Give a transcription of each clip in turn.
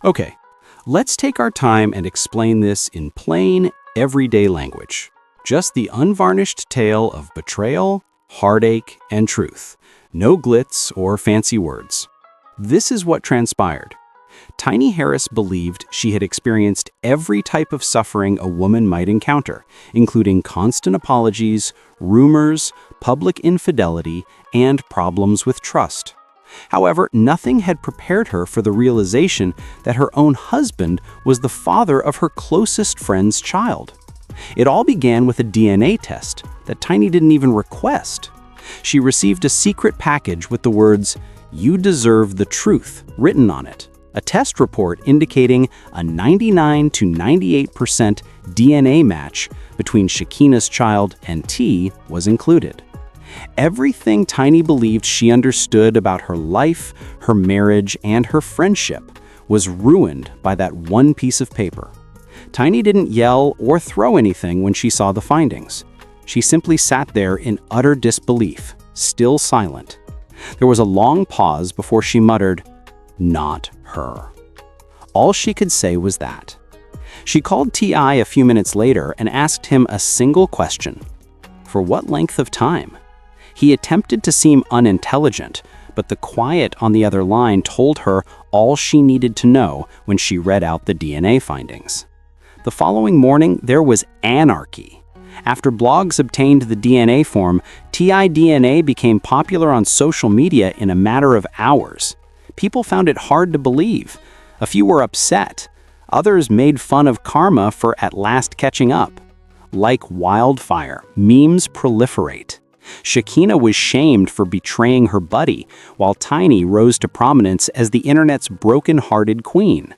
Okay, let's take our time and explain this in plain, everyday language. Just the unvarnished tale of betrayal, heartache, and truth. No glitz or fancy words. This is what transpired. Tiny Harris believed she had experienced every type of suffering a woman might encounter, including constant apologies, rumors, public infidelity, and problems with trust. However, nothing had prepared her for the realization that her own husband was the father of her closest friend's child. It all began with a DNA test that Tiny didn't even request. She received a secret package with the words, "You deserve the truth," written on it. A test report indicating a 99 to 98% DNA match between Shekinah's child and T was included. Everything Tiny believed she understood about her life, her marriage, and her friendship was ruined by that one piece of paper. Tiny didn't yell or throw anything when she saw the findings. She simply sat there in utter disbelief, still silent. There was a long pause before she muttered, "Not her." All she could say was that. She called T.I. a few minutes later and asked him a single question. For what length of time? He attempted to seem unintelligent, but the quiet on the other line told her all she needed to know when she read out the DNA findings. The following morning, there was anarchy. After blogs obtained the DNA form, TI DNA became popular on social media in a matter of hours. People found it hard to believe. A few were upset. Others made fun of karma for at last catching up. Like wildfire, memes proliferate. Shekinah was shamed for betraying her buddy, while Tiny rose to prominence as the internet's broken-hearted queen.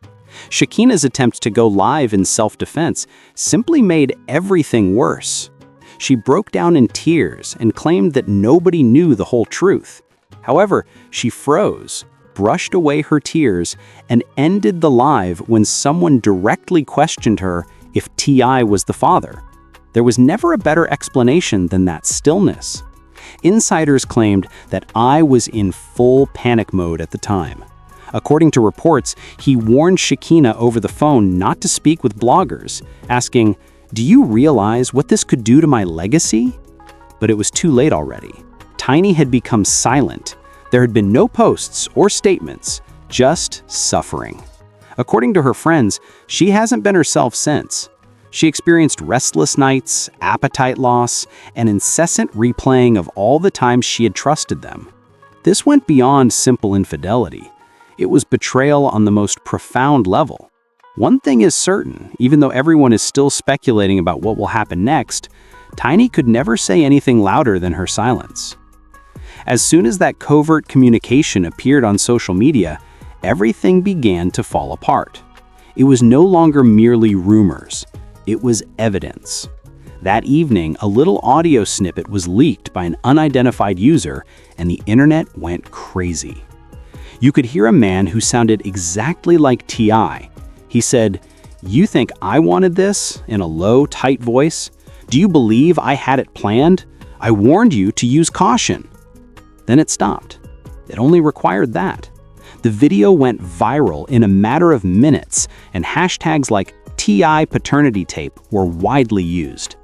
Shekinah's attempt to go live in self-defense simply made everything worse. She broke down in tears and claimed that nobody knew the whole truth. However, she froze, brushed away her tears, and ended the live when someone directly questioned her if T.I. was the father. There was never a better explanation than that stillness. Insiders claimed that I was in full panic mode at the time. According to reports, he warned Shekinah over the phone not to speak with bloggers, asking, "Do you realize what this could do to my legacy?" But it was too late already. Tiny had become silent. There had been no posts or statements, just suffering. According to her friends, she hasn't been herself since. She experienced restless nights, appetite loss, and incessant replaying of all the times she had trusted them. This went beyond simple infidelity. It was betrayal on the most profound level. One thing is certain, even though everyone is still speculating about what will happen next, Tiny could never say anything louder than her silence. As soon as that covert communication appeared on social media, everything began to fall apart. It was no longer merely rumors. It was evidence. That evening, a little audio snippet was leaked by an unidentified user, and the internet went crazy. You could hear a man who sounded exactly like T.I. He said, "You think I wanted this?" in a low, tight voice. "Do you believe I had it planned? I warned you to use caution." Then it stopped. It only required that. The video went viral in a matter of minutes, and hashtags like TI paternity tape were widely used.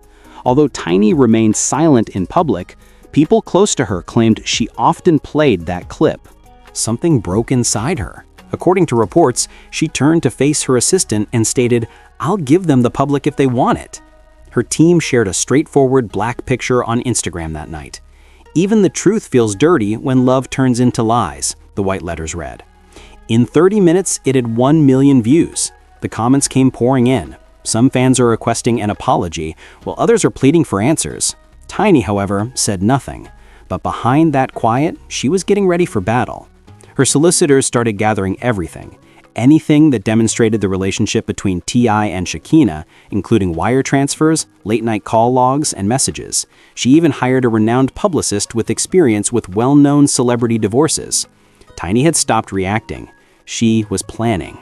Although Tiny remained silent in public, people close to her claimed she often played that clip. Something broke inside her. According to reports, she turned to face her assistant and stated, "I'll give them the public if they want it." Her team shared a straightforward black picture on Instagram that night. "Even the truth feels dirty when love turns into lies," the white letters read. In 30 minutes, it had 1 million views. The comments came pouring in. Some fans are requesting an apology, while others are pleading for answers. Tiny, however, said nothing. But behind that quiet, she was getting ready for battle. Her solicitors started gathering everything. Anything that demonstrated the relationship between T.I. and Shekinah, including wire transfers, late-night call logs, and messages. She even hired a renowned publicist with experience with well-known celebrity divorces. Tiny had stopped reacting. She was planning.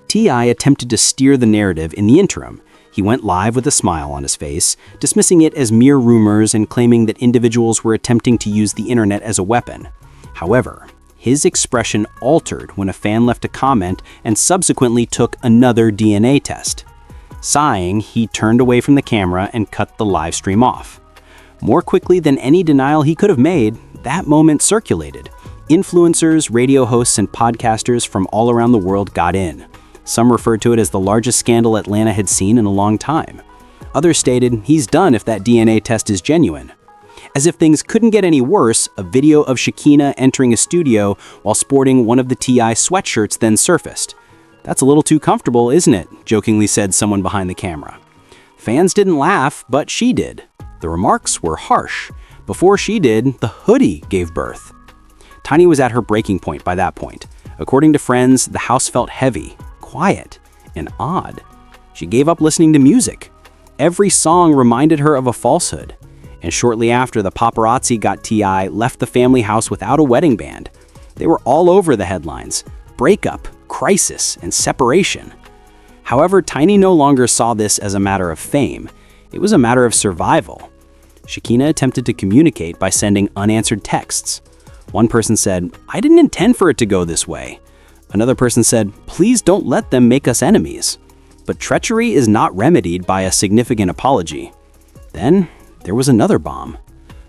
T.I. attempted to steer the narrative in the interim. He went live with a smile on his face, dismissing it as mere rumors and claiming that individuals were attempting to use the internet as a weapon. However, His expression altered when a fan left a comment and subsequently took another DNA test. Sighing, he turned away from the camera and cut the live stream off. More quickly than any denial he could have made, that moment circulated. Influencers, radio hosts, and podcasters from all around the world got in. Some referred to it as the largest scandal Atlanta had seen in a long time. Others stated he's done if that DNA test is genuine. As if things couldn't get any worse, a video of Shekinah entering a studio while sporting one of the T.I. sweatshirts then surfaced. "That's a little too comfortable, isn't it?" jokingly said someone behind the camera. Fans didn't laugh, but she did. The remarks were harsh. Before she did, the hoodie gave birth. Tiny was at her breaking point by that point. According to friends, the house felt heavy, quiet, and odd. She gave up listening to music. Every song reminded her of a falsehood. And shortly after, the paparazzi got T.I. left the family house without a wedding band. They were all over the headlines: breakup, crisis, and separation. However, Tiny no longer saw this as a matter of fame. It was a matter of survival. Shekinah attempted to communicate by sending unanswered texts. One person said, "I didn't intend for it to go this way." Another person said, "Please don't let them make us enemies." But treachery is not remedied by a significant apology. Then, there was another bomb.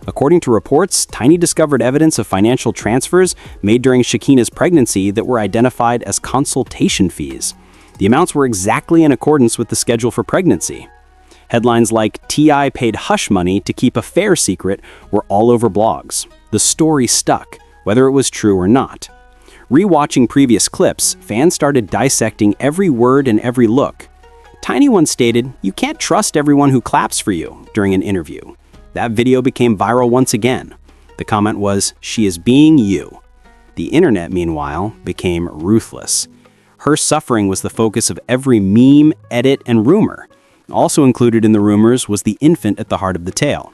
According to reports, Tiny discovered evidence of financial transfers made during Shekinah's pregnancy that were identified as consultation fees. The amounts were exactly in accordance with the schedule for pregnancy. Headlines like "T.I. paid hush money to keep affair secret" were all over blogs. The story stuck, whether it was true or not. Rewatching previous clips, fans started dissecting every word and every look. Tiny once stated, "You can't trust everyone who claps for you," during an interview. That video became viral once again. The comment was, "She is being you." The internet, meanwhile, became ruthless. Her suffering was the focus of every meme, edit, and rumor. Also included in the rumors was the infant at the heart of the tale.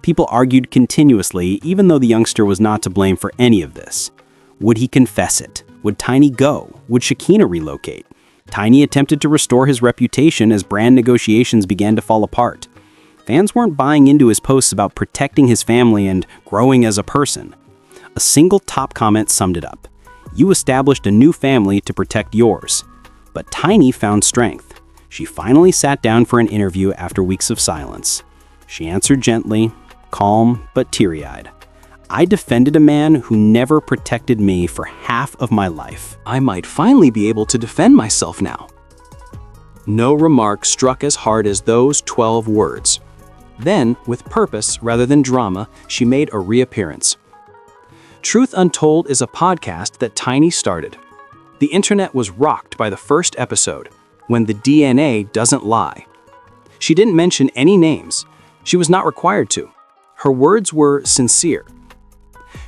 People argued continuously, even though the youngster was not to blame for any of this. Would he confess it? Would Tiny go? Would Shekinah relocate? Tiny attempted to restore his reputation as brand negotiations began to fall apart. Fans weren't buying into his posts about protecting his family and growing as a person. A single top comment summed it up. "You established a new family to protect yours." But Tiny found strength. She finally sat down for an interview after weeks of silence. She answered gently, calm but teary-eyed. "I defended a man who never protected me for half of my life. I might finally be able to defend myself now." No remark struck as hard as those 12 words. Then, with purpose rather than drama, she made a reappearance. Truth Untold is a podcast that Tiny started. The internet was rocked by the first episode, When the DNA Doesn't Lie. She didn't mention any names. She was not required to. Her words were sincere.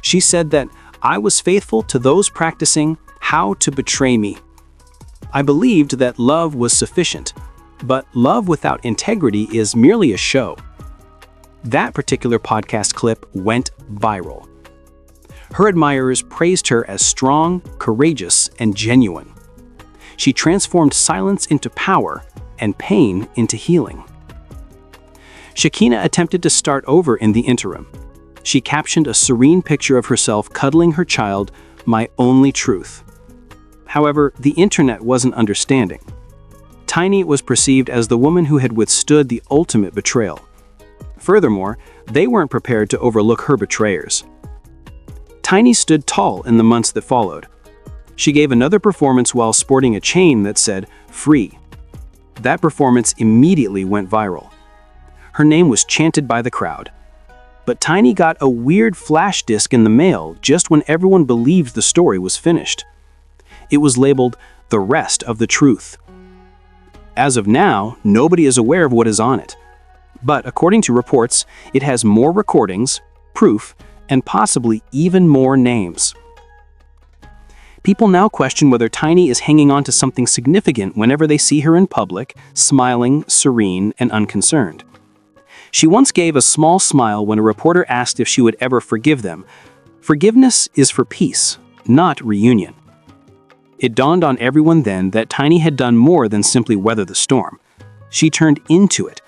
She said that, "I was faithful to those practicing how to betray me. I believed that love was sufficient, but love without integrity is merely a show." That particular podcast clip went viral. Her admirers praised her as strong, courageous, and genuine. She transformed silence into power and pain into healing. Shekinah attempted to start over in the interim. She captioned a serene picture of herself cuddling her child, "My only truth." However, the internet wasn't understanding. Tiny was perceived as the woman who had withstood the ultimate betrayal. Furthermore, they weren't prepared to overlook her betrayers. Tiny stood tall in the months that followed. She gave another performance while sporting a chain that said, "Free." That performance immediately went viral. Her name was chanted by the crowd. But Tiny got a weird flash disc in the mail just when everyone believed the story was finished. It was labeled "The Rest of the Truth." As of now, nobody is aware of what is on it. But according to reports, it has more recordings, proof, and possibly even more names. People now question whether Tiny is hanging on to something significant whenever they see her in public, smiling, serene, and unconcerned. She once gave a small smile when a reporter asked if she would ever forgive them. Forgiveness is for peace, not reunion. It dawned on everyone then that Tiny had done more than simply weather the storm. She turned into it.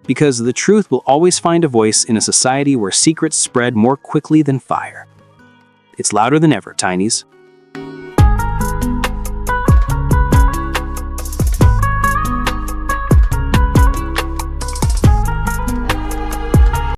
Because the truth will always find a voice in a society where secrets spread more quickly than fire. It's louder than ever, Tinies.